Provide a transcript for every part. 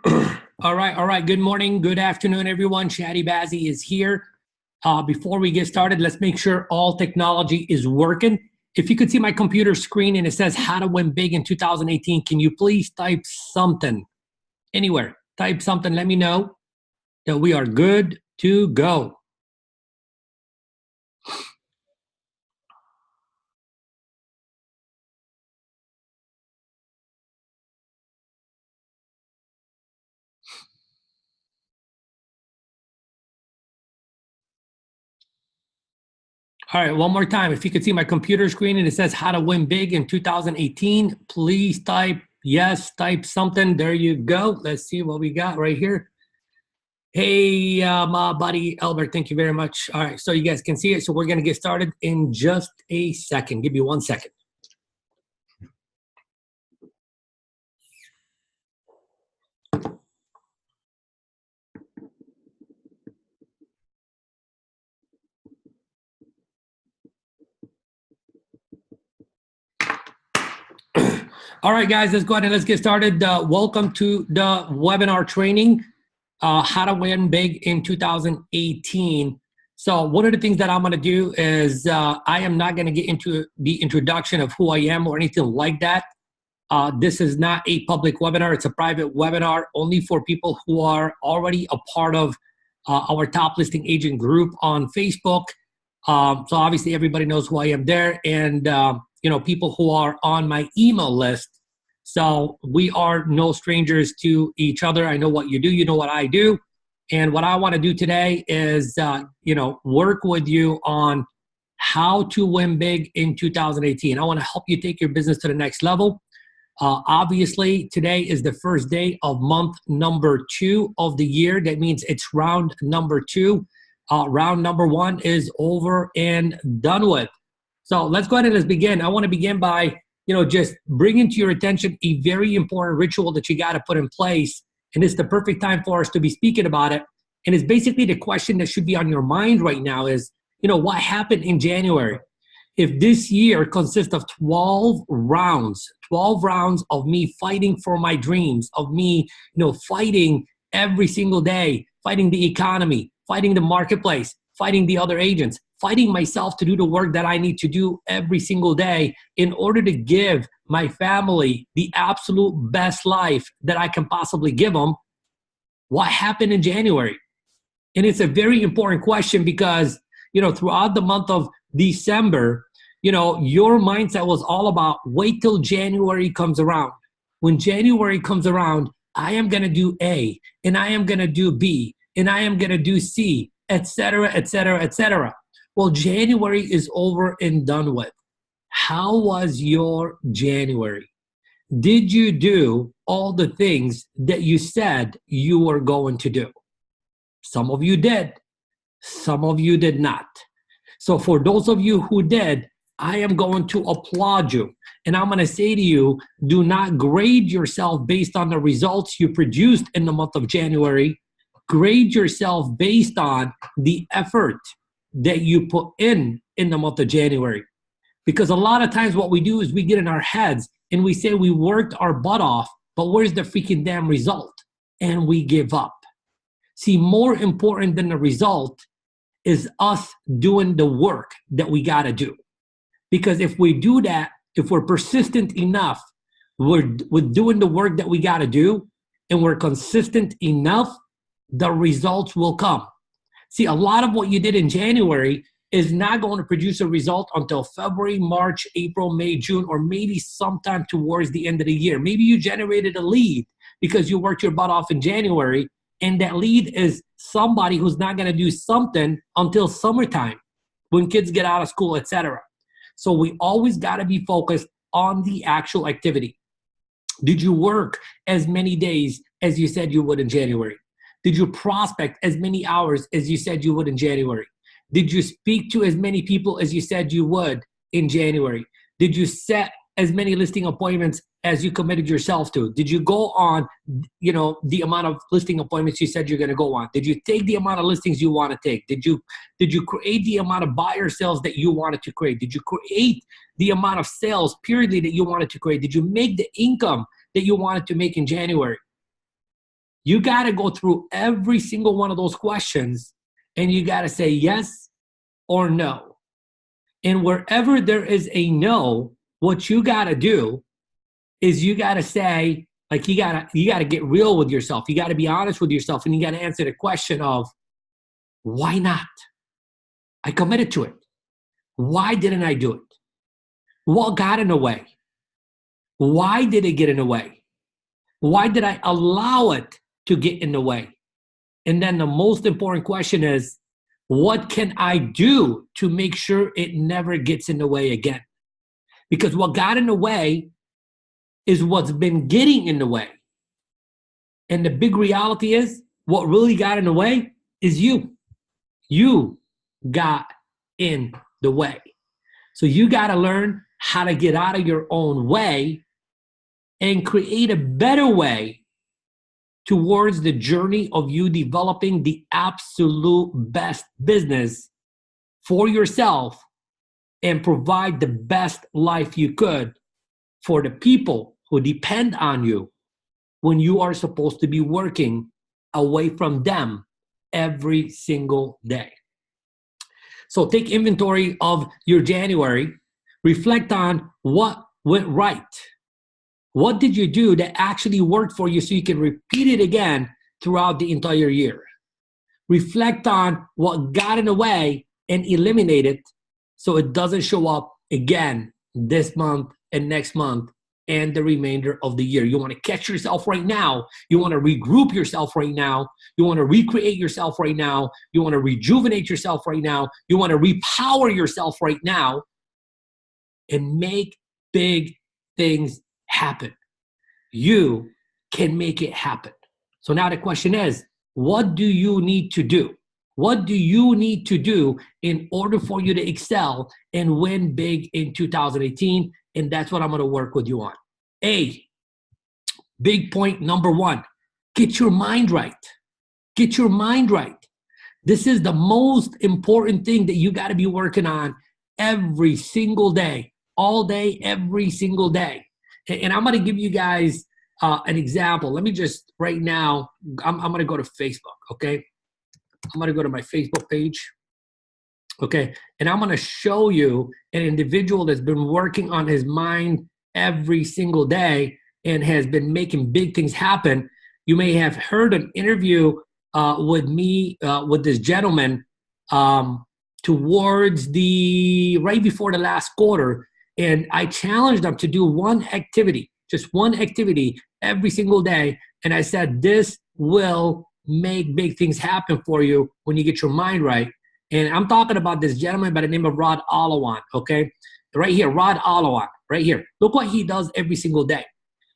All right. Good morning, good afternoon, everyone. Shadi Bazzi is here. Before we get started, let's make sure all technology is working. If you could see my computer screen and it says how to win big in 2018, can you please type something anywhere? Type something. Let me know that we are good to go. All right, one more time. If you could see my computer screen and it says how to win big in 2018, please type yes, type something. There you go. Let's see what we got right here. Hey, my buddy Albert, thank you very much. All right, so you guys can see it. So we're going to get started in just a second. Give me 1 second. All right, guys, let's go ahead and let's get started. Welcome to the webinar training, How to Win Big in 2018. So one of the things that I'm going to do is I am not going to get into the introduction of who I am or anything like that. This is not a public webinar. It's a private webinar only for people who are already a part of our top listing agent group on Facebook. So obviously everybody knows who I am there, and people who are on my email list. So we are no strangers to each other. I know what you do. You know what I do. And what I want to do today is, work with you on how to win big in 2018. I want to help you take your business to the next level. Obviously, today is the first day of month number 2 of the year. That means it's round number 2. Round number 1 is over and done with. So let's go ahead and let's begin. I want to begin by, just bringing to your attention a very important ritual that you got to put in place. And it's the perfect time for us to be speaking about it. And it's basically the question that should be on your mind right now is, what happened in January? If this year consists of 12 rounds of me fighting for my dreams, of me, fighting every single day, fighting the economy, fighting the marketplace, fighting the other agents, fighting myself to do the work that I need to do every single day in order to give my family the absolute best life that I can possibly give them, what happened in January? And it's a very important question because, throughout the month of December, your mindset was all about wait till January comes around. When January comes around, I am going to do A, and I am going to do B, and I am going to do C, et cetera, et cetera, et cetera. Well, January is over and done with. How was your January? Did you do all the things that you said you were going to do? Some of you did. Some of you did not. So for those of you who did, I am going to applaud you. And I'm going to say to you, do not grade yourself based on the results you produced in the month of January. Grade yourself based on the effort that you put in the month of January. Because a lot of times what we do is we get in our heads and we say we worked our butt off, but where's the freaking damn result? And we give up. See, more important than the result is us doing the work that we got to do. Because if we do that, if we're persistent enough, we're doing the work that we got to do, and we're consistent enough, the results will come. See, a lot of what you did in January is not going to produce a result until February, March, April, May, June, or maybe sometime towards the end of the year. Maybe you generated a lead because you worked your butt off in January, and that lead is somebody who's not going to do something until summertime when kids get out of school, etc. So we always got to be focused on the actual activity. Did you work as many days as you said you would in January? Did you prospect as many hours as you said you would in January? Did you speak to as many people as you said you would in January? Did you set as many listing appointments as you committed yourself to? Did you go on, the amount of listing appointments you said you're going to go on? Did you take the amount of listings you want to take? Did you create the amount of buyer sales that you wanted to create? Did you create the amount of sales purely that you wanted to create? Did you make the income that you wanted to make in January? You got to go through every single one of those questions and you got to say yes or no. And wherever there is a no, what you got to do is you got to say, like, you got to get real with yourself. You got to be honest with yourself, and you got to answer the question of, why not? I committed to it. Why didn't I do it? What got in the way? Why did it get in the way? Why did I allow it to get in the way? And then the most important question is, what can I do to make sure it never gets in the way again? Because what got in the way is what's been getting in the way. And the big reality is, what really got in the way is you. You got in the way. So you got to learn how to get out of your own way and create a better way towards the journey of you developing the absolute best business for yourself and provide the best life you could for the people who depend on you when you are supposed to be working away from them every single day. So take inventory of your January, reflect on what went right. What did you do that actually worked for you so you can repeat it again throughout the entire year? Reflect on what got in the way and eliminate it so it doesn't show up again this month and next month and the remainder of the year. You want to catch yourself right now. You want to regroup yourself right now. You want to recreate yourself right now. You want to rejuvenate yourself right now. You want to repower yourself right now and make big things happen. You can make it happen. So now the question is, what do you need to do? What do you need to do in order for you to excel and win big in 2018? And that's what I'm going to work with you on. Big point number one, get your mind right. Get your mind right. This is the most important thing that you got to be working on every single day, all day, every single day. And I'm going to give you guys an example. Let me just, right now, I'm going to go to Facebook, okay? I'm going to go to my Facebook page, okay? And I'm going to show you an individual that's been working on his mind every single day and has been making big things happen. You may have heard an interview with me, with this gentleman towards right before the last quarter. And I challenged them to do one activity, just one activity every single day. And I said, this will make big things happen for you when you get your mind right. And I'm talking about this gentleman by the name of Rod Alawan, okay? Right here, Rod Alawan, right here. Look what he does every single day.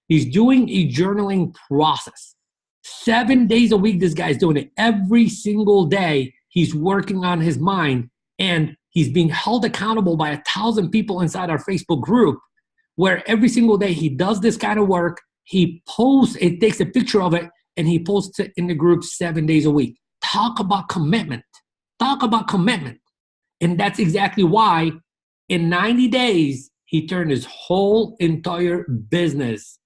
He's doing a journaling process. 7 days a week, this guy's doing it. Every single day, he's working on his mind, and he's being held accountable by 1,000 people inside our Facebook group, where every single day he does this kind of work. He posts, it takes a picture of it, and he posts it in the group 7 days a week. Talk about commitment. Talk about commitment. And that's exactly why in 90 days, he turned his whole entire business.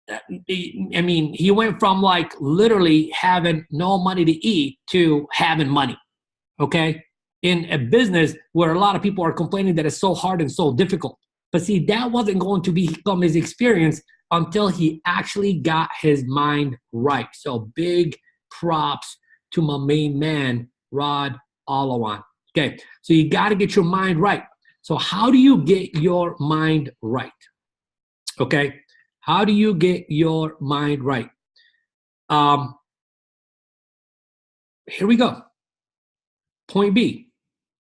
I mean, he went from like literally having no money to eat to having money, okay? In a business where a lot of people are complaining that it's so hard and so difficult. But see, that wasn't going to become his experience until he actually got his mind right. So big props to my main man, Rod Alawan. Okay, so you got to get your mind right. So how do you get your mind right? Okay, how do you get your mind right? Here we go. Point B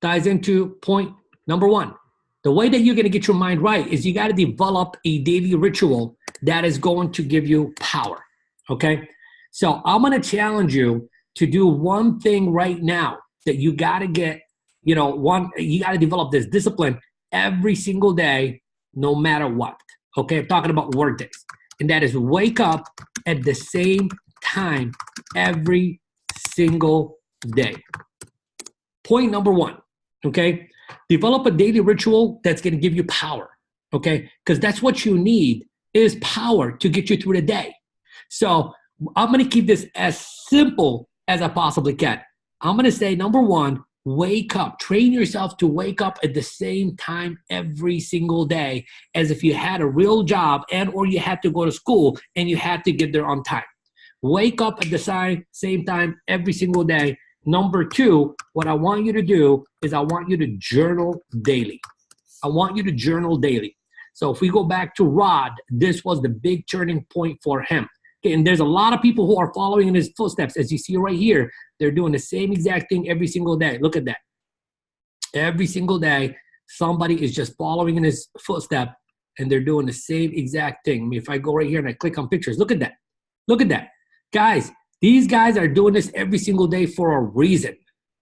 ties into point number one. The way that you're going to get your mind right is you got to develop a daily ritual that is going to give you power, okay? So I'm going to challenge you to do one thing right now that you got to get, you got to develop this discipline every single day, no matter what, okay? I'm talking about work days. And that is wake up at the same time every single day. Point number one, okay? Develop a daily ritual that's going to give you power, okay? Because that's what you need is power to get you through the day. So I'm going to keep this as simple as I possibly can. I'm going to say, number one, wake up. Train yourself to wake up at the same time every single day as if you had a real job and or you had to go to school and you had to get there on time. Wake up at the same time every single day. Number two, what I want you to do is I want you to journal daily. I want you to journal daily. So if we go back to Rod, this was the big turning point for him. Okay, and there's a lot of people who are following in his footsteps. As you see right here, they're doing the same exact thing every single day. Look at that. Every single day, somebody is just following in his footstep and they're doing the same exact thing. I mean, if I go right here and I click on pictures, look at that. Look at that. Guys, these guys are doing this every single day for a reason.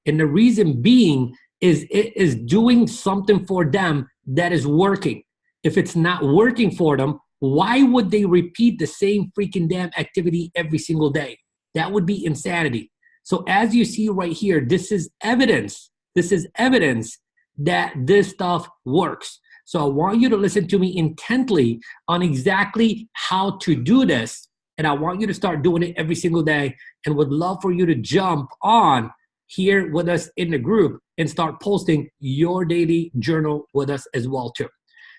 And the reason being is it is doing something for them that is working. If it's not working for them, why would they repeat the same freaking damn activity every single day? That would be insanity. So as you see right here, this is evidence. This is evidence that this stuff works. So I want you to listen to me intently on exactly how to do this. And I want you to start doing it every single day and would love for you to jump on here with us in the group and start posting your daily journal with us as well too.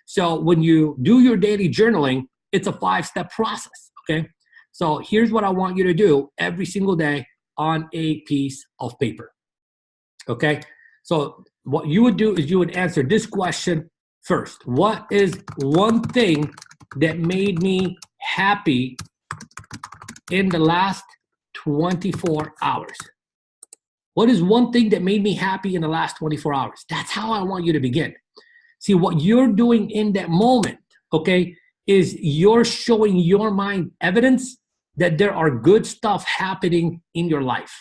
So when you do your daily journaling, it's a 5-step process, okay? So here's what I want you to do every single day on a piece of paper, okay? So what you would do is you would answer this question first. What is one thing that made me happy in the last 24 hours? What is one thing that made me happy in the last 24 hours? That's how I want you to begin. See, what you're doing in that moment, okay, is you're showing your mind evidence that there are good stuff happening in your life.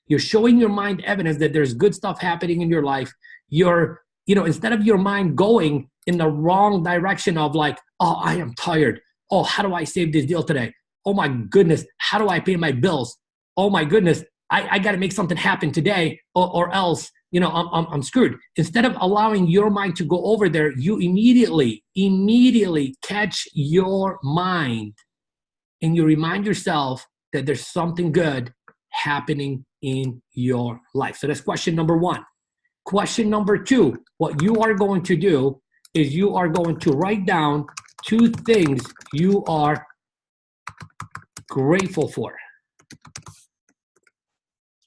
You're showing your mind evidence that there's good stuff happening in your life. Instead of your mind going in the wrong direction of like, oh, I am tired. Oh, how do I save this deal today? Oh my goodness, how do I pay my bills? Oh my goodness, I got to make something happen today or else, I'm screwed. Instead of allowing your mind to go over there, you immediately catch your mind and you remind yourself that there's something good happening in your life. So that's question number one. Question number two, what you are going to do is you are going to write down 2 things you are grateful for.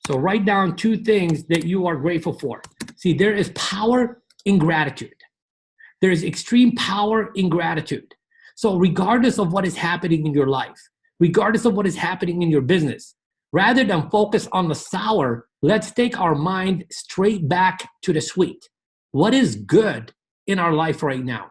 So write down 2 things that you are grateful for. See, there is power in gratitude. There is extreme power in gratitude. So regardless of what is happening in your life, regardless of what is happening in your business, rather than focus on the sour, let's take our mind straight back to the sweet. What is good in our life right now?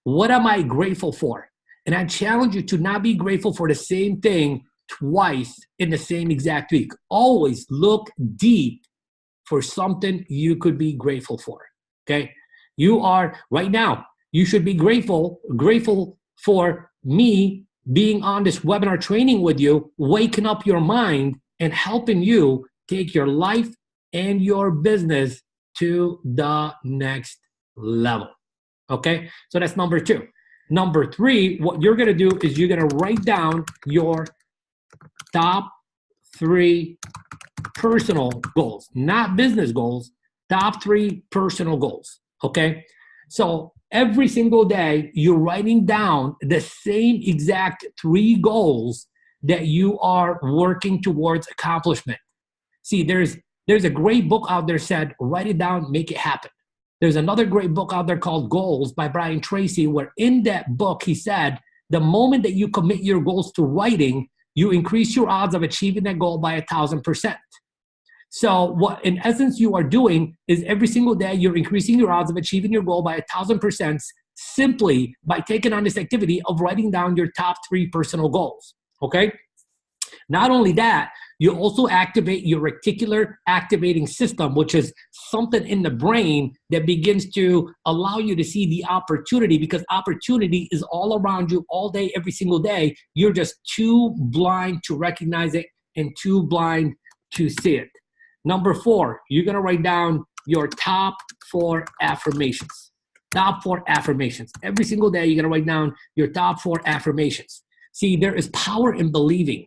What am I grateful for? And I challenge you to not be grateful for the same thing twice in the same exact week. Always look deep for something you could be grateful for, okay? You are, right now, you should be grateful for me being on this webinar training with you, waking up your mind and helping you take your life and your business to the next level, okay? So that's number 2. Number 3, what you're gonna do is you're gonna write down your top 3 personal goals, not business goals, top 3 personal goals, okay? So every single day, you're writing down the same exact 3 goals that you are working towards accomplishment. See, there's a great book out there said, write it down, make it happen. There's another great book out there called Goals by Brian Tracy, where in that book, he said, the moment that you commit your goals to writing, you increase your odds of achieving that goal by 1,000%. So what in essence you are doing is every single day you're increasing your odds of achieving your goal by 1,000% simply by taking on this activity of writing down your top 3 personal goals, okay? Not only that, you also activate your reticular activating system, which is something in the brain that begins to allow you to see the opportunity, because opportunity is all around you all day, every single day. You're just too blind to recognize it and too blind to see it. Number 4, you're gonna write down your top 4 affirmations. Top 4 affirmations. Every single day, you're gonna write down your top 4 affirmations. See, there is power in believing.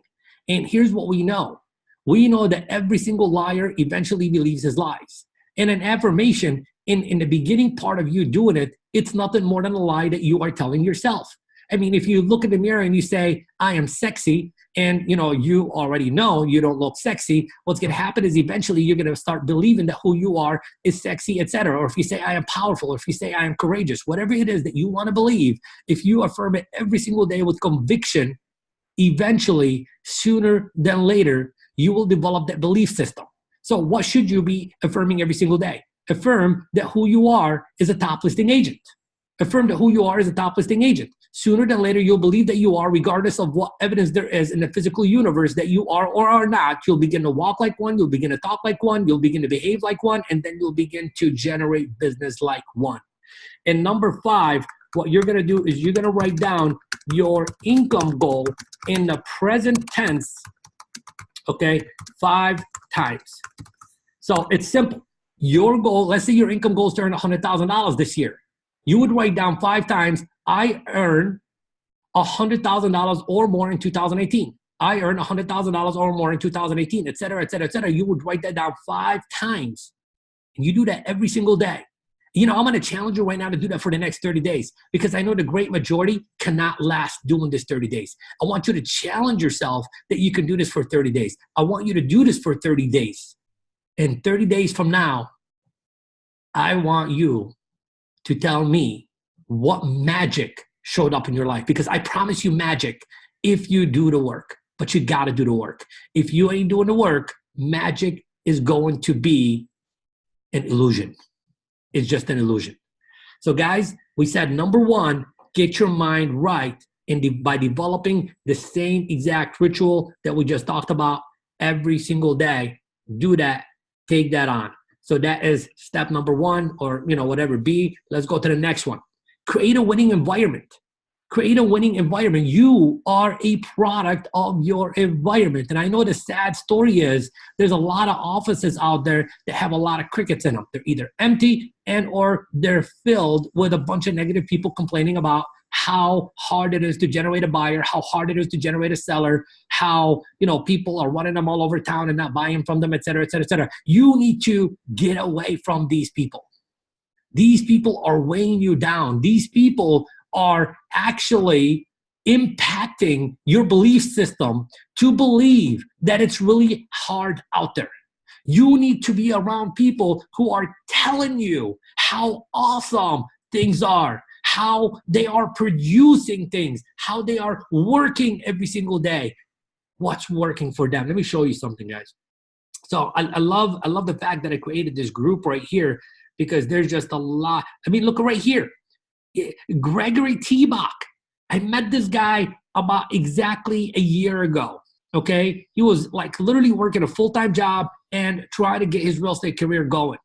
And here's what we know. We know that every single liar eventually believes his lies. And an affirmation in the beginning part of you doing it, it's nothing more than a lie that you are telling yourself. I mean, if you look in the mirror and you say, I am sexy, and you already know you don't look sexy, what's going to happen is eventually you're going to start believing that who you are is sexy, etc. Or if you say, I am powerful, or if you say, I am courageous, whatever it is that you want to believe, if you affirm it every single day with conviction, eventually, sooner than later, you will develop that belief system. So what should you be affirming every single day? Affirm that who you are is a top listing agent. Affirm that who you are is a top listing agent. Sooner than later, you'll believe that you are, regardless of what evidence there is in the physical universe that you are or are not. You'll begin to walk like one. You'll begin to talk like one. You'll begin to behave like one. And then you'll begin to generate business like one. And number 5, what you're going to do is you're going to write down your income goal in the present tense, okay, 5 times. So it's simple. Your goal, let's say your income goal is to earn $100,000 this year. You would write down 5 times, I earn $100,000 or more in 2018. I earn $100,000 or more in 2018, et cetera, et cetera, et cetera. You would write that down 5 times. And you do that every single day. I'm going to challenge you right now to do that for the next 30 days because I know the great majority cannot last doing this 30 days. I want you to challenge yourself that you can do this for 30 days. I want you to do this for 30 days. And 30 days from now, I want you to tell me what magic showed up in your life, because I promise you magic if you do the work, but you got to do the work. If you ain't doing the work, magic is going to be an illusion. It's just an illusion. So guys, we said number 1, get your mind right by developing the same exact ritual that we just talked about every single day. Do that, take that on. So that is step number 1, or whatever. B, let's go to the next one. Create a winning environment. Create a winning environment. You are a product of your environment. And I know the sad story is there's a lot of offices out there that have a lot of crickets in them. They're either empty or they're filled with a bunch of negative people complaining about how hard it is to generate a buyer, how hard it is to generate a seller, how people are running them all over town and not buying from them, et cetera, et cetera, et cetera. You need to get away from these people. These people are weighing you down. These people are actually impacting your belief system to believe that it's really hard out there. You need to be around people who are telling you how awesome things are, how they are producing things, how they are working every single day, what's working for them. Let me show you something, guys. So I love the fact that I created this group right here because there's just a lot. I mean, look right here. Gregory Tebach. I met this guy about exactly a year ago. Okay. He was like literally working a full-time job and trying to get his real estate career going.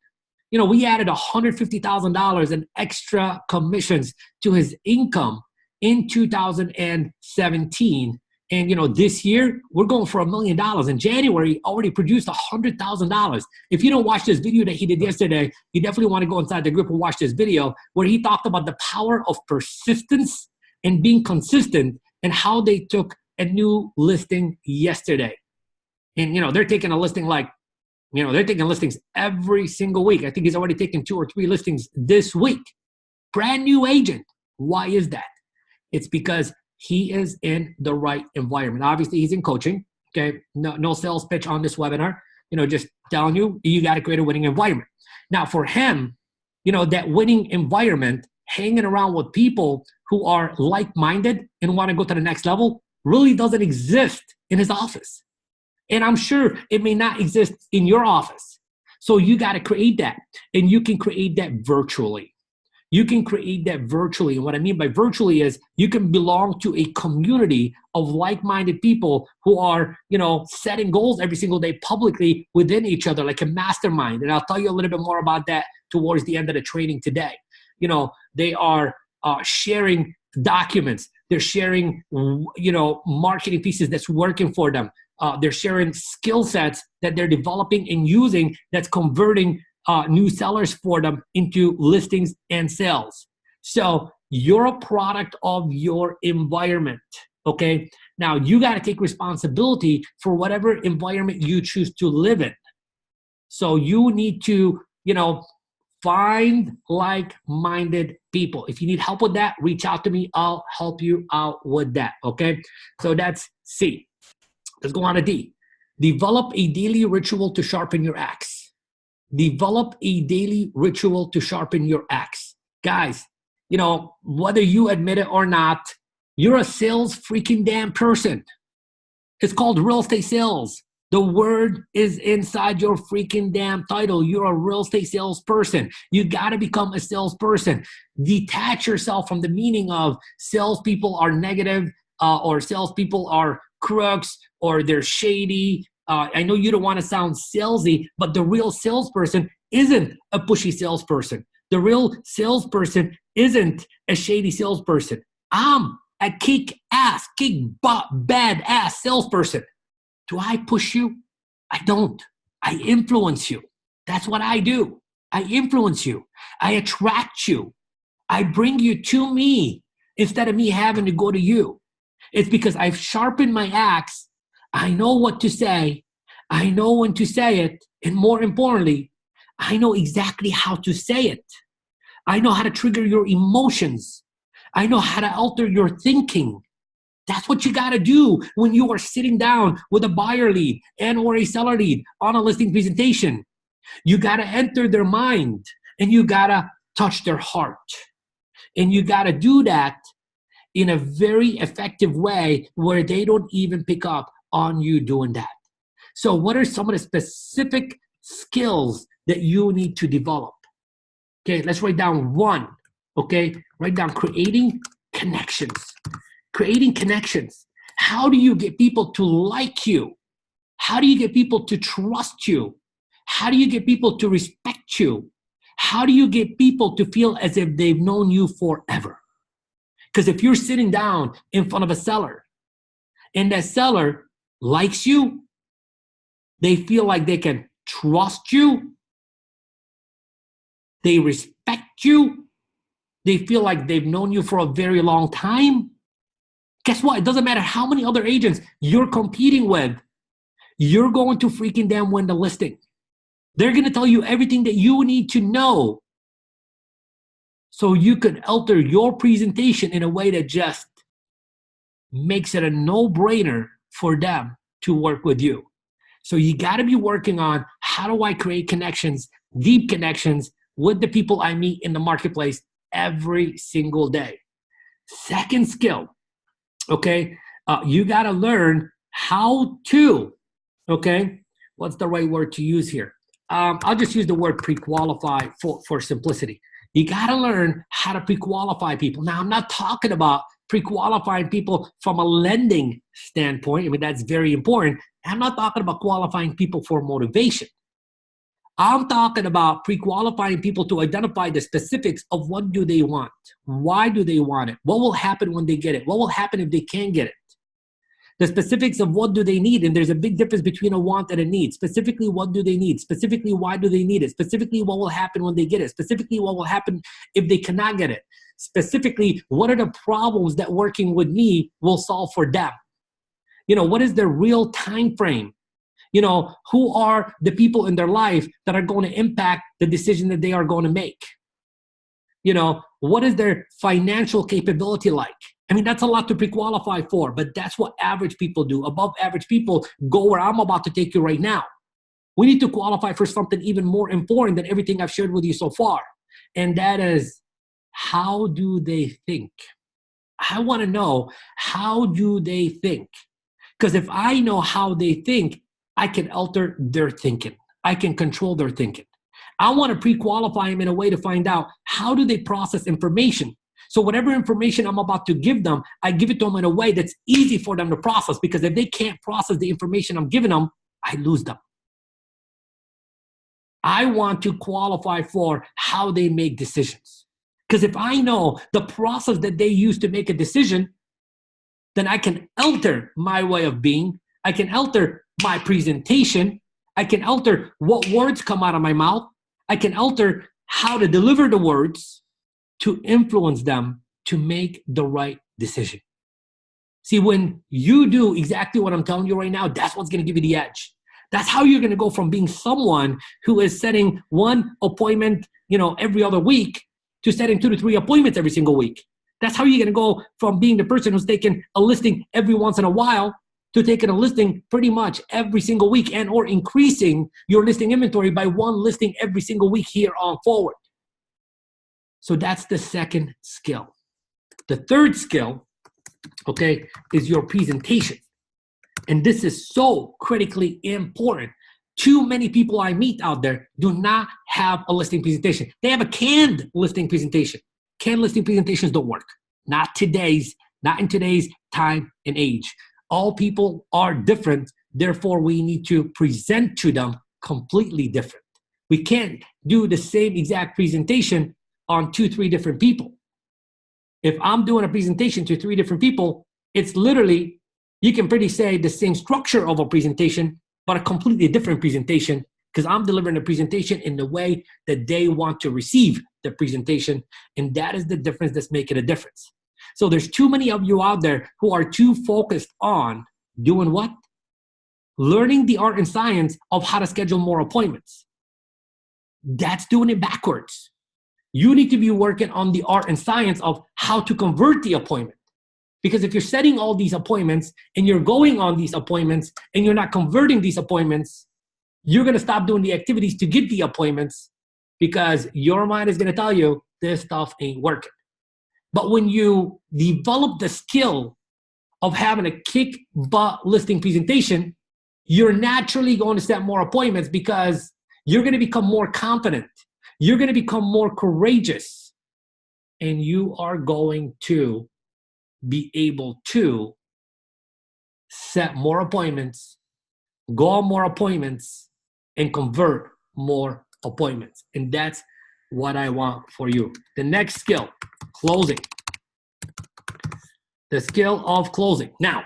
We added $150,000 in extra commissions to his income in 2017. And, this year we're going for $1 million. In January, already produced $100,000. If you don't watch this video that he did yesterday, you definitely want to go inside the group and watch this video where he talked about the power of persistence and being consistent and how they took a new listing yesterday. And, they're taking a listing they're taking listings every single week. I think he's already taken 2 or 3 listings this week. Brand new agent. Why is that? It's because he is in the right environment. Obviously, he's in coaching. Okay, no sales pitch on this webinar. Just telling you got to create a winning environment. Now, for him, that winning environment, hanging around with people who are like-minded and want to go to the next level, really doesn't exist in his office. And I'm sure it may not exist in your office. So you got to create that. And you can create that virtually. You can create that virtually. And what I mean by virtually is you can belong to a community of like-minded people who are, setting goals every single day publicly within each other, like a mastermind. And I'll tell you a little bit more about that towards the end of the training today. They are sharing documents. They're sharing, marketing pieces that's working for them. They're sharing skill sets that they're developing and using that's converting new sellers for them into listings and sales. So you're a product of your environment, Okay. Now you got to take responsibility for whatever environment you choose to live in. So you need to, find like-minded people. If you need help with that, reach out to me. I'll help you out with that. Okay. So that's C. Let's go on to D. Develop a daily ritual to sharpen your axe. Develop a daily ritual to sharpen your axe. Guys, whether you admit it or not, you're a sales freaking damn person. It's called real estate sales. The word is inside your freaking damn title. You're a real estate salesperson. You got to become a salesperson. Detach yourself from the meaning of salespeople are negative or salespeople are crooks or they're shady. I know you don't want to sound salesy, but the real salesperson isn't a pushy salesperson. The real salesperson isn't a shady salesperson. I'm a kick-ass, bad-ass salesperson. Do I push you? I don't. I influence you. That's what I do. I influence you. I attract you. I bring you to me instead of me having to go to you. It's because I've sharpened my axe. I know what to say. I know when to say it. And more importantly, I know exactly how to say it. I know how to trigger your emotions. I know how to alter your thinking. That's what you got to do when you are sitting down with a buyer lead and or a seller lead on a listing presentation. You got to enter their mind and you got to touch their heart. And you got to do that in a very effective way where they don't even pick up on you doing that. So what are some of the specific skills that you need to develop? Okay, let's write down one. Okay, write down creating connections. Creating connections. How do you get people to like you? How do you get people to trust you? How do you get people to respect you? How do you get people to feel as if they've known you forever? Because if you're sitting down in front of a seller and that seller likes you, they feel like they can trust you, they respect you, they feel like they've known you for a very long time, guess what? It doesn't matter how many other agents you're competing with. You're going to freaking damn win the listing. They're going to tell you everything that you need to know so you could alter your presentation in a way that just makes it a no-brainer for them to work with you. So you got to be working on how do I create connections, deep connections with the people I meet in the marketplace every single day. Second skill. Okay, you got to learn how to, okay, what's the right word to use here? I'll just use the word pre-qualify for simplicity. You got to learn how to pre-qualify people. Now, I'm not talking about pre-qualifying people from a lending standpoint. I mean, that's very important. I'm not talking about qualifying people for motivation. I'm talking about pre-qualifying people to identify the specifics of what do they want? Why do they want it? What will happen when they get it? What will happen if they can't get it? The specifics of what do they need? And there's a big difference between a want and a need. Specifically, what do they need? Specifically, why do they need it? Specifically, what will happen when they get it? Specifically, what will happen if they cannot get it? Specifically, what are the problems that working with me will solve for them? What is their real time frame? Who are the people in their life that are going to impact the decision that they are going to make? What is their financial capability like? I mean, that's a lot to pre-qualify for, but that's what average people do. Above average people go where I'm about to take you right now. We need to qualify for something even more important than everything I've shared with you so far. And that is, how do they think? I want to know, how do they think? Because if I know how they think, I can alter their thinking. I can control their thinking. I want to pre-qualify them in a way to find out how do they process information. So whatever information I'm about to give them, I give it to them in a way that's easy for them to process, because if they can't process the information I'm giving them, I lose them. I want to qualify for how they make decisions. Because if I know the process that they use to make a decision, then I can alter my way of being. I can alter my presentation. I can alter what words come out of my mouth. I can alter how to deliver the words to influence them to make the right decision. See, when you do exactly what I'm telling you right now, that's what's going to give you the edge. That's how you're going to go from being someone who is setting one appointment, every other week to setting 2 to 3 appointments every single week. That's how you're going to go from being the person who's taking a listing every once in a while to taking a listing pretty much every single week and or increasing your listing inventory by 1 listing every single week here on forward. So that's the second skill. The third skill, okay, is your presentation. And this is so critically important. Too many people I meet out there do not have a listing presentation. They have a canned listing presentation. Canned listing presentations don't work. Not in today's time and age. All people are different. Therefore, we need to present to them completely different. We can't do the same exact presentation on 2-3 different people. If I'm doing a presentation to 3 different people, it's literally, you can pretty say the same structure of a presentation, but a completely different presentation because I'm delivering the presentation in the way that they want to receive the presentation. And that is the difference that's making a difference. So there's too many of you out there who are too focused on doing what? Learning the art and science of how to schedule more appointments. That's doing it backwards. You need to be working on the art and science of how to convert the appointment. Because if you're setting all these appointments and you're going on these appointments and you're not converting these appointments, you're going to stop doing the activities to get the appointments because your mind is going to tell you this stuff ain't working. But when you develop the skill of having a kick butt listing presentation, you're naturally going to set more appointments because you're going to become more confident. You're going to become more courageous. And you are going to be able to set more appointments, go on more appointments, and convert more appointments. And that's what I want for you. The next skill, closing. The skill of closing. Now,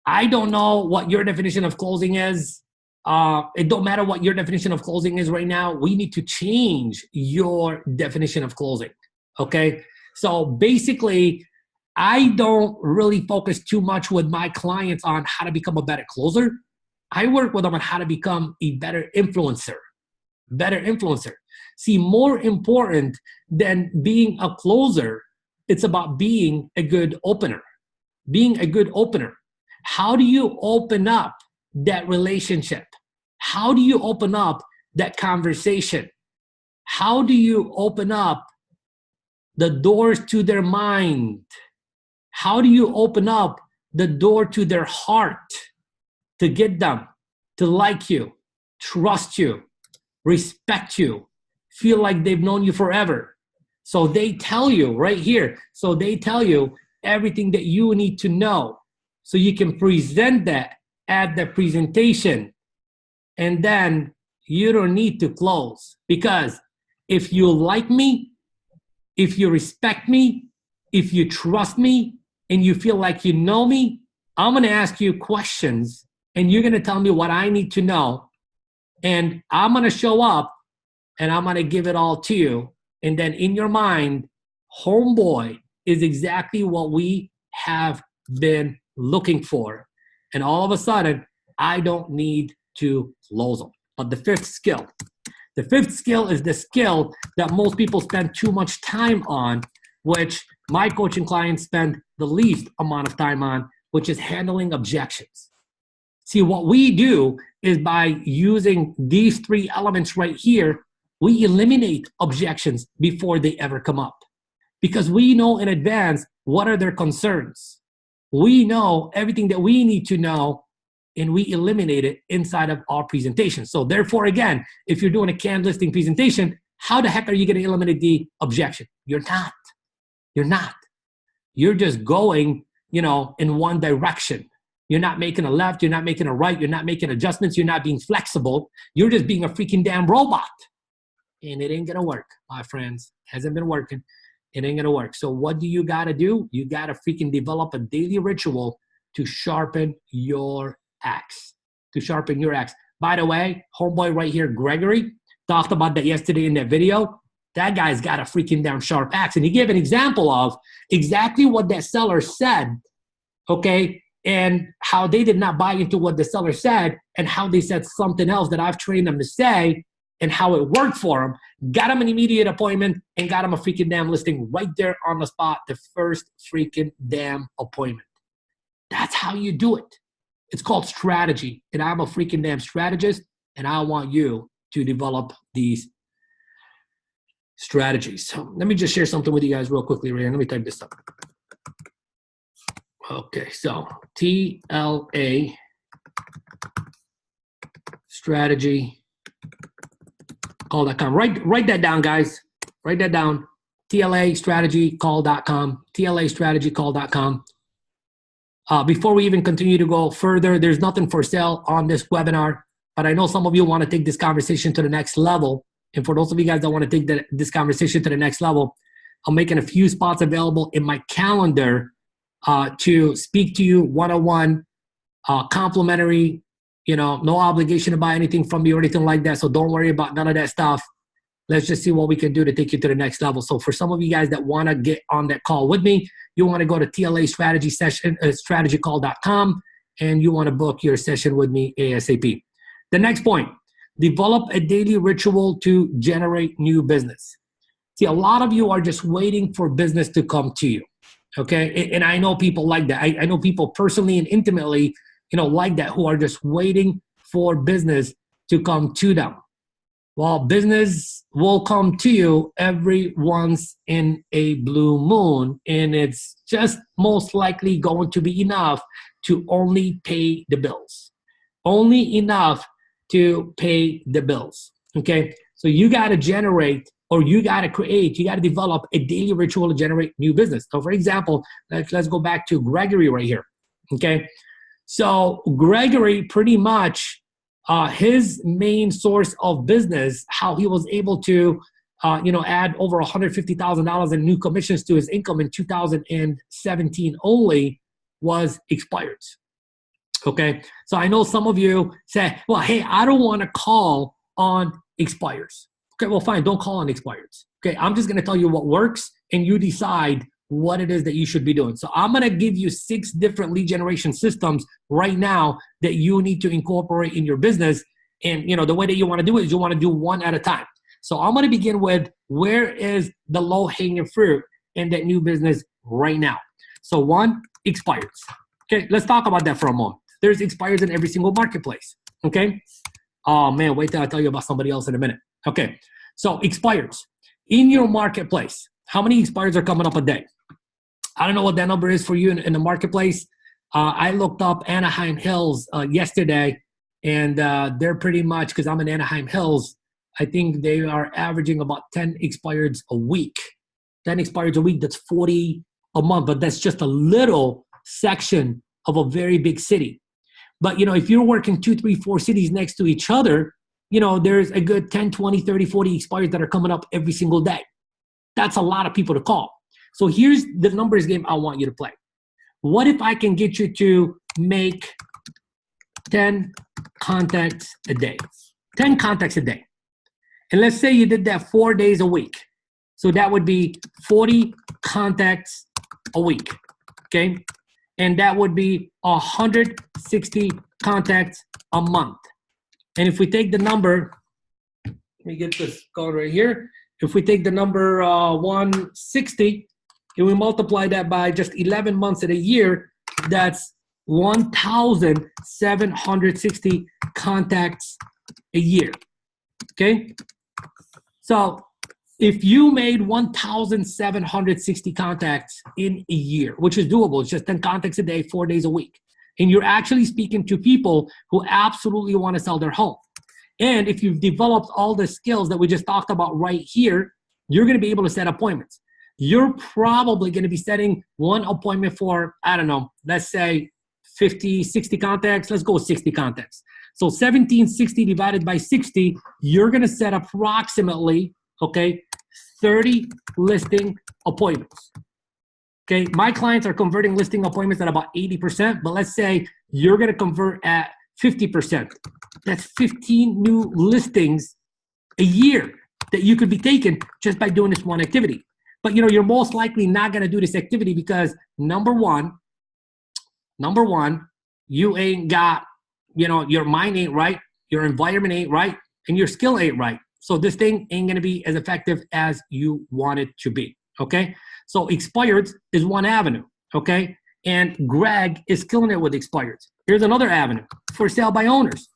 I don't know what your definition of closing is. It don't matter what your definition of closing is right now. We need to change your definition of closing. Okay? So basically, I don't really focus too much with my clients on how to become a better closer. I work with them on how to become a better influencer. Better influencer. See, more important than being a closer, it's about being a good opener. Being a good opener. How do you open up that relationship? How do you open up that conversation? How do you open up the doors to their mind? How do you open up the door to their heart to get them to like you, trust you, respect you, feel like they've known you forever? So they tell you right here. So they tell you everything that you need to know so you can present that at the presentation. And then you don't need to close, because if you like me, if you respect me, if you trust me, and you feel like you know me, I'm going to ask you questions and you're going to tell me what I need to know. And I'm going to show up and I'm going to give it all to you. And then in your mind, homeboy is exactly what we have been looking for. And all of a sudden, I don't need to close them. But the fifth skill is the skill that most people spend too much time on, which my coaching clients spend the least amount of time on, which is handling objections. See, what we do is by using these 3 elements right here, we eliminate objections before they ever come up, because we know in advance what are their concerns. We know everything that we need to know, and we eliminate it inside of our presentation. So therefore, again, if you're doing a canned listing presentation, how the heck are you going to eliminate the objection? You're not. You're not. You're just going, in one direction. You're not making a left. You're not making a right. You're not making adjustments. You're not being flexible. You're just being a freaking damn robot. And it ain't going to work, my friends. Hasn't been working. It ain't going to work. So what do you got to do? You got to freaking develop a daily ritual to sharpen your axe. To sharpen your axe. By the way, homeboy right here, Gregory, talked about that yesterday in that video. That guy's got a freaking damn sharp axe. And he gave an example of exactly what that seller said okay, and how they did not buy into what the seller said and how they said something else that I've trained them to say and how it worked for them, got them an immediate appointment and got them a freaking damn listing right there on the spot, the first freaking damn appointment. That's how you do it. It's called strategy, and I'm a freaking damn strategist, and I want you to develop these strategies. So let me just share something with you guys real quickly right here. Let me type this up. Okay, so TLA strategy call.com. Write that down, guys. Write that down. TLA strategy call.com. TLA strategy call.com. Before we even continue to go further, there's nothing for sale on this webinar, but I know some of you want to take this conversation to the next level. And for those of you guys that want to take this conversation to the next level, I'm making a few spots available in my calendar to speak to you one-on-one, complimentary, no obligation to buy anything from me or anything like that. So don't worry about none of that stuff. Let's just see what we can do to take you to the next level. So for some of you guys that want to get on that call with me, you want to go to TLA strategy session, strategycall.com, and you want to book your session with me ASAP. The next point, develop a daily ritual to generate new business. See, a lot of you are just waiting for business to come to you. Okay. And I know people like that. I know people personally and intimately, like that, who are just waiting for business to come to them. Well, business will come to you every once in a blue moon, and it's just most likely going to be enough to only pay the bills. Only enough to pay the bills. Okay. So you got to generate, or you got to create, you got to develop a daily ritual to generate new business. So for example, let's go back to Gregory right here. Okay. So Gregory pretty much, his main source of business, how he was able to, add over $150,000 in new commissions to his income in 2017 only, was expireds. Okay. So I know some of you say, well, hey, I don't want to call on expires. Okay, well, fine. Don't call on expireds. Okay, I'm just going to tell you what works, and you decide what it is that you should be doing. So I'm going to give you 6 different lead generation systems right now that you need to incorporate in your business. And, the way that you want to do it is you want to do one at a time. So I'm going to begin with, where is the low-hanging fruit in that new business right now? So 1, expires. Okay, let's talk about that for a moment. There's expires in every single marketplace. Okay. Oh, man, wait till I tell you about somebody else in a minute. Okay, so expires. In your marketplace, how many expires are coming up a day? I don't know what that number is for you in the marketplace. I looked up Anaheim Hills yesterday, and they're pretty much, because I'm in Anaheim Hills, I think they are averaging about 10 expireds a week. 10 expireds a week, that's 40 a month, but that's just a little section of a very big city. But, if you're working 2, 3, 4 cities next to each other, there's a good 10, 20, 30, 40 expires that are coming up every single day. That's a lot of people to call. So here's the numbers game I want you to play. What if I can get you to make 10 contacts a day? 10 contacts a day. And let's say you did that 4 days a week. So that would be 40 contacts a week. Okay? And that would be 160 contacts a month. And if we take the number, let me get this going right here. If we take the number 160 and we multiply that by just 11 months in a year, that's 1,760 contacts a year. Okay? So if you made 1,760 contacts in a year, which is doable, it's just 10 contacts a day, 4 days a week, and you're actually speaking to people who absolutely want to sell their home. And if you've developed all the skills that we just talked about right here, you're going to be able to set appointments. You're probably going to be setting one appointment for, I don't know, let's say 50, 60 contacts. Let's go with 60 contacts. So 1760 divided by 60, you're going to set approximately, 30 listing appointments. Okay, my clients are converting listing appointments at about 80%, but let's say you're going to convert at 50%. That's 15 new listings a year that you could be taking just by doing this one activity. But you're most likely not going to do this activity because, number one, number one, you ain't got, your mind ain't right, your environment ain't right, and your skill ain't right. So this thing ain't gonna be as effective as you want it to be, okay? So expired is one avenue, okay? And Greg is killing it with expired. Here's another avenue, for sale by owners.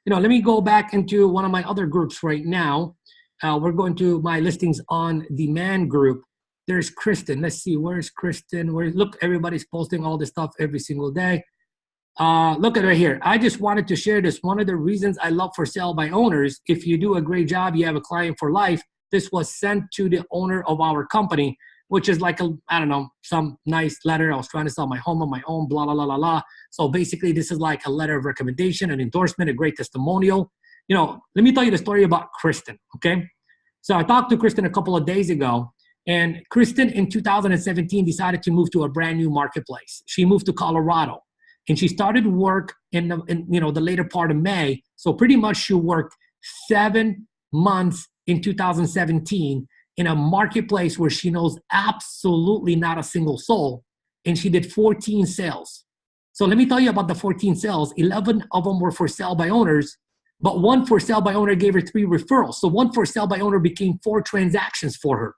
Let me go back into one of my other groups right now. We're going to my listings on demand group. There's Kristen. Let's see, where's Kristen? Look, everybody's posting all this stuff every single day. Look at it right here. I just wanted to share this. One of the reasons I love for sale by owners, if you do a great job, you have a client for life. This was sent to the owner of our company, which is like some nice letter. I was trying to sell my home on my own, blah, blah, blah, blah, blah. So basically this is like a letter of recommendation, an endorsement, a great testimonial. Let me tell you the story about Kristen, okay? So I talked to Kristen a couple of days ago, and Kristen in 2017 decided to move to a brand new marketplace. She moved to Colorado, and she started work in the later part of May. So pretty much she worked 7 months in 2017 in a marketplace where she knows absolutely not a single soul, and she did 14 sales. So let me tell you about the 14 sales. 11 of them were for sale by owners, but one for sale by owner gave her 3 referrals. So one for sale by owner became 4 transactions for her.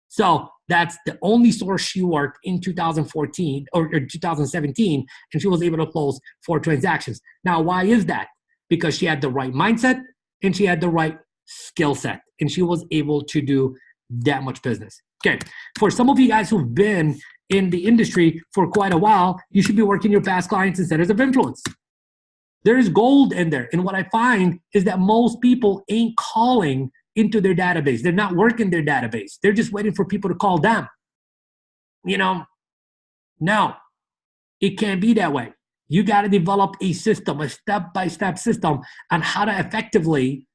So that's the only source she worked in 2014 or 2017, and she was able to close 4 transactions. Now, why is that? Because she had the right mindset and she had the right skill set, and she was able to do that much business. Okay, for some of you guys who've been in the industry for quite a while, you should be working your past clients and centers of influence. There is gold in there. And what I find is that most people ain't calling into their database. They're not working their database. They're just waiting for people to call them. No, it can't be that way. You got to develop a system, a step-by-step system on how to effectively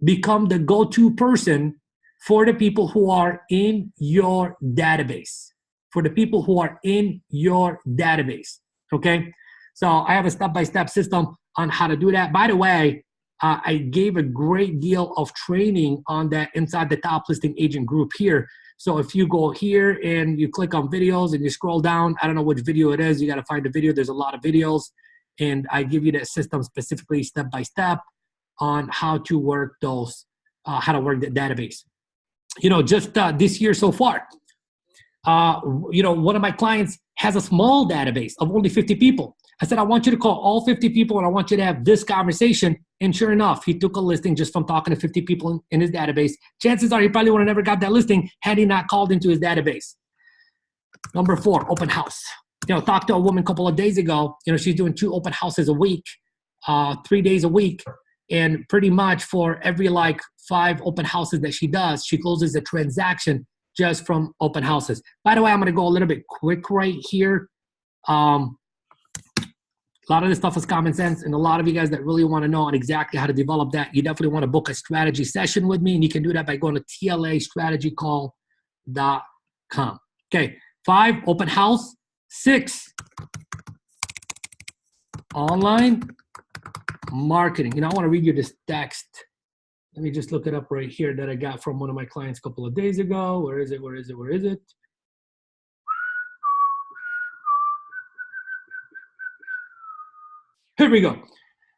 become the go-to person for the people who are in your database. For the people who are in your database, okay? So I have a step-by-step system on how to do that. By the way, I gave a great deal of training on that inside the Top Listing Agent group here. So if you go here and you click on videos and you scroll down, I don't know which video it is, you got to find the video. There's a lot of videos, and I give you that system specifically step-by-step on how to work those, how to work the database. Just this year so far, one of my clients has a small database of only 50 people. I said, I want you to call all 50 people and I want you to have this conversation. And sure enough, he took a listing just from talking to 50 people in his database. Chances are he probably would have never got that listing had he not called into his database. Number 4, open house. Talked to a woman a couple of days ago. She's doing 2 open houses a week, 3 days a week. And pretty much for every 5 open houses that she does, she closes a transaction just from open houses. By the way, I'm going to go a little bit quick right here. A lot of this stuff is common sense, and a lot of you guys that really want to know on exactly how to develop that, you definitely want to book a strategy session with me, and you can do that by going to TLAstrategycall.com. Okay, 5, open house. 6, online marketing. I want to read you this text. Let me just look it up right here that I got from one of my clients a couple of days ago. Where is it? Here we go.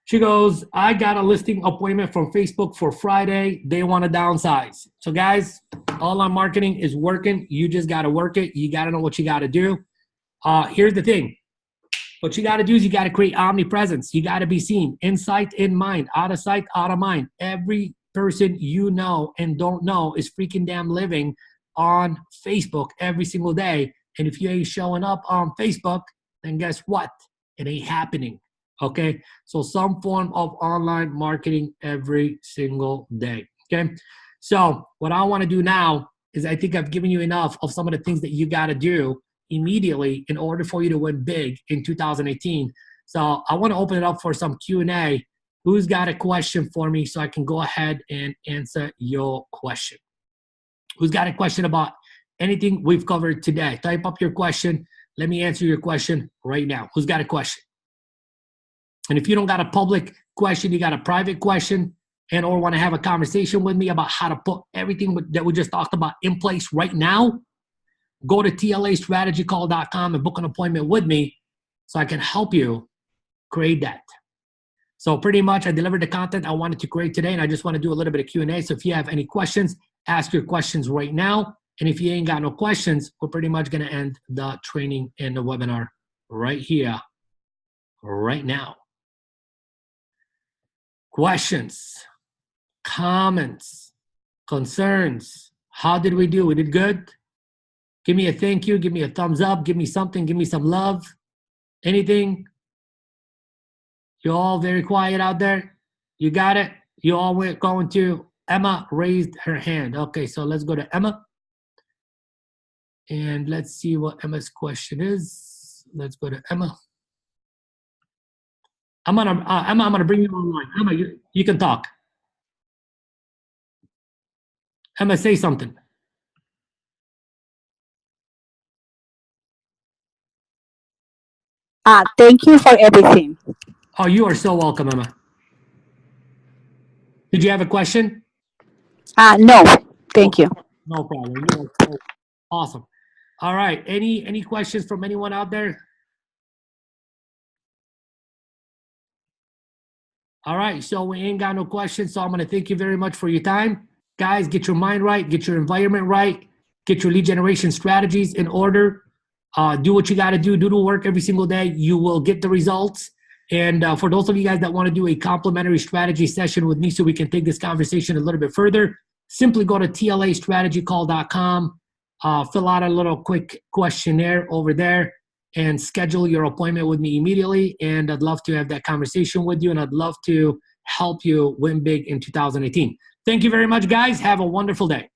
She goes, I got a listing appointment from Facebook for Friday. They want to downsize. So guys, online marketing is working. You just got to work it. You got to know what you got to do. Here's the thing. What you got to do is you got to create omnipresence. You got to be seen. In sight, in mind. Out of sight, out of mind. Every person you know and don't know is freaking damn living on Facebook every single day. And if you ain't showing up on Facebook, then guess what? It ain't happening. Okay? So some form of online marketing every single day. Okay? So what I want to do now is I think I've given you enough of some of the things that you got to do immediately in order for you to win big in 2018. So I want to open it up for some Q&A. Who's got a question for me so I can go ahead and answer your question? Who's got a question about anything we've covered today? Type up your question. Let me answer your question right now. Who's got a question? And if you don't got a public question, you got a private question, and or want to have a conversation with me about how to put everything that we just talked about in place right now, go to TLAstrategycall.com and book an appointment with me so I can help you create that. So pretty much I delivered the content I wanted to create today, and I just want to do a little bit of Q&A. So if you have any questions, ask your questions right now. And if you ain't got no questions, we're pretty much going to end the training and the webinar right here, right now. Questions, comments, concerns. How did we do? We did good? Give me a thank you. Give me a thumbs up. Give me something. Give me some love. Anything? You're all very quiet out there. You got it? You all went going to Emma raised her hand. Okay, so let's go to Emma. And let's see what Emma's question is. Let's go to Emma. I'm gonna bring you online. Emma, you can talk. Emma, say something. Thank you for everything. Oh, you are so welcome, Emma. Did you have a question? No, thank you. No problem. You are so awesome. All right. Any questions from anyone out there? All right. So we ain't got no questions. So I'm gonna thank you very much for your time. Guys, get your mind right, get your environment right, get your lead generation strategies in order. Do what you got to do the work every single day. You will get the results. And for those of you guys that want to do a complimentary strategy session with me so we can take this conversation a little bit further, simply go to tlastrategycall.com, fill out a little quick questionnaire over there, and schedule your appointment with me immediately. And I'd love to have that conversation with you, and I'd love to help you win big in 2018. Thank you very much, guys. Have a wonderful day.